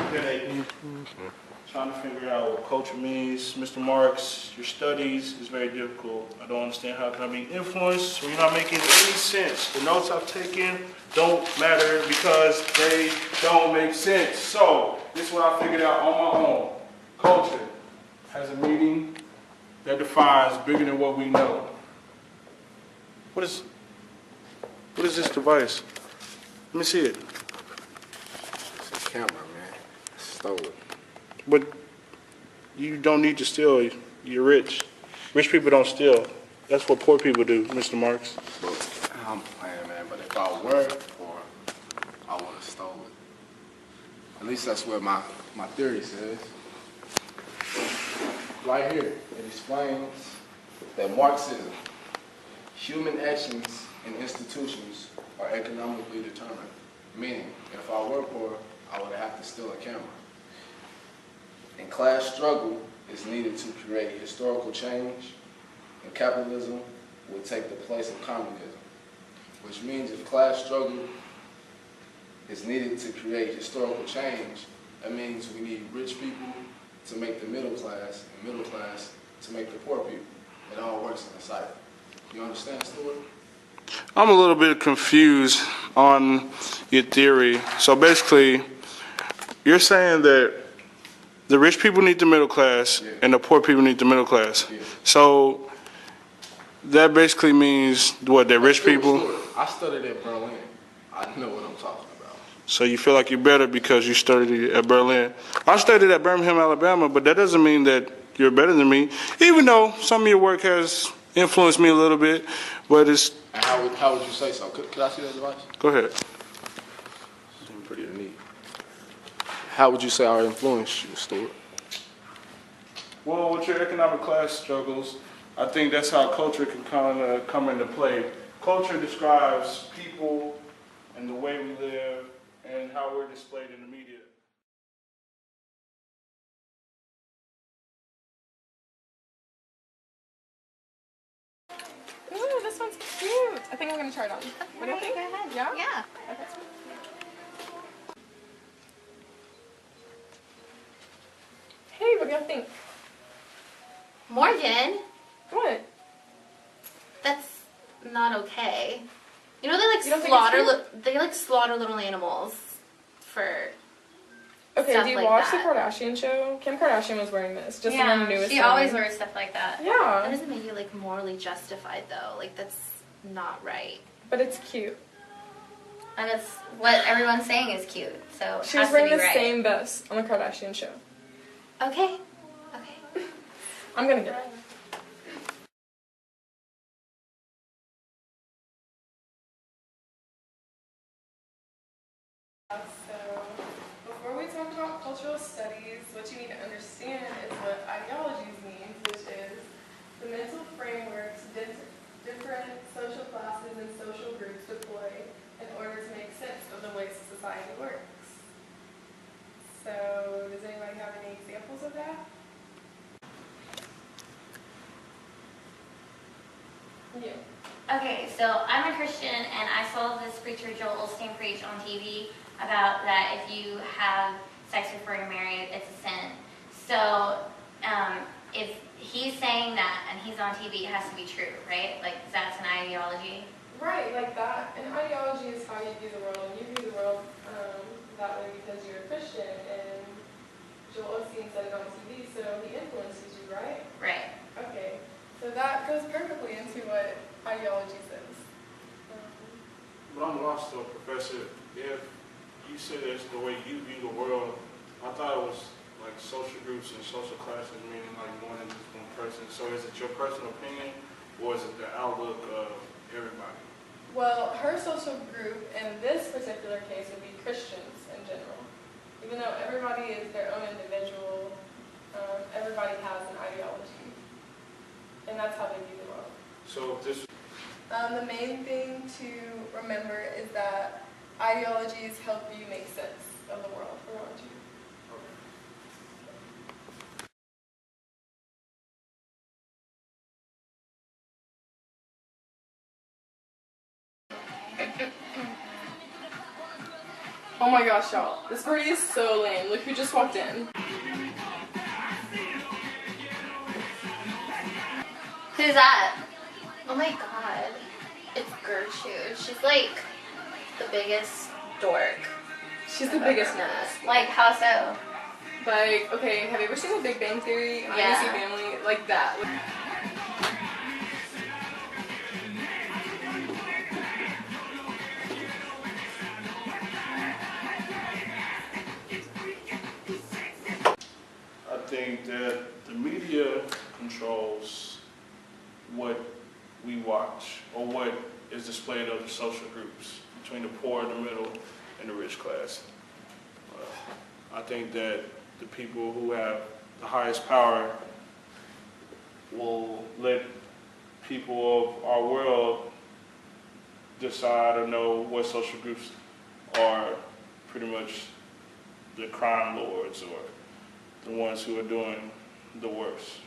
headache. Trying to figure out what culture means. Mr. Marks, your studies is very difficult. I don't understand how can I be influenced when you're not making any sense. The notes I've taken don't matter because they don't make sense. So, this is what I figured out on my own. Culture has a meaning that defines bigger than what we know. What is this device? Let me see it. It's a camera, man. I stole it. But you don't need to steal. You're rich. Rich people don't steal. That's what poor people do, Mr. Marks. Look, I'm playing, man, but if I worked for it, I would have stole it. At least that's what my theory says. Right here, it explains that Marxism, human actions and institutions are economically determined. Meaning, if I work for it, I would have to steal a camera. And class struggle is needed to create historical change, and capitalism will take the place of communism. Which means if class struggle is needed to create historical change, that means we need rich people to make the middle class, and middle class to make the poor people. It all works in a cycle. You understand, Stuart? I'm a little bit confused on your theory. So basically, you're saying that the rich people need the middle class, yeah, and the poor people need the middle class. Yeah. So that basically means what? That rich people. Stuart, I studied at Berlin. I know what I'm talking about. So you feel like you're better because you studied at Berlin. I studied at Birmingham, Alabama, but that doesn't mean that you're better than me. Even though some of your work has influenced me a little bit, but it's. And how would you say so? Could I see that device? Go ahead. Pretty neat. How would you say I influenced you, Stuart? Well, with your economic class struggles, I think that's how culture can kind of come into play. Culture describes people and the way we live and how we're displayed in the media. Ooh, this one's cute. I think I'm gonna try it on. What do you think? Go ahead. Yeah? Yeah. Okay. Hey, what do you think? Morgan, What? that's not okay. You know You don't think they like slaughter little animals for. Okay, Stuff do you like watch that. the Kardashian show? Kim Kardashian was wearing this, just in her newest she one. always wears stuff like that. That Yeah, doesn't make you like morally justified though. Like that's not right. but it's cute. And it's what everyone's saying is cute. So it She has was wearing to the be right. same vest on the Kardashian show. Okay. Okay. I'm gonna get it. So, before we talk about cultural studies, what you need to understand is what ideologies means, which is the mental frameworks different social classes and social groups deploy in order to make sense of the way society works. So, does anybody have any examples of that? Yeah. Okay, so I'm a Christian, and I saw this preacher Joel Osteen preach on TV about that if you have sex before you're married, it's a sin. So if he's saying that and he's on TV, it has to be true, right? Like that's an ideology. Right, like that. An ideology is how you view the world, and you view the world that way because you're a Christian, and Joel Osteen said it on TV, so he influences you, right? Right. Okay, so that goes perfectly into what ideologies is. But I'm lost though, Professor. If you say that's the way you view the world, I thought it was like social groups and social classes, meaning like more than just one person. So is it your personal opinion, or is it the outlook of everybody? Well, her social group in this particular case would be Christians in general. Even though everybody is their own individual, everybody has an ideology. And that's how they view the world. So this. The main thing to remember is that ideologies help you make sense of the world around you. Oh my gosh, y'all. This party is so lame. Look who just walked in. Who's that? Oh my god. It's Gertrude. She's like the biggest dork. She's the biggest nerd. Like, how so? Like, okay, have you ever seen The Big Bang Theory? Yeah. IBC Family? Like that. I think that the media controls what we watch or what is displayed of the social groups between the poor, the middle, and the rich class. I think that the people who have the highest power will let people of our world decide or know what social groups are pretty much the crime lords or the ones who are doing the worst.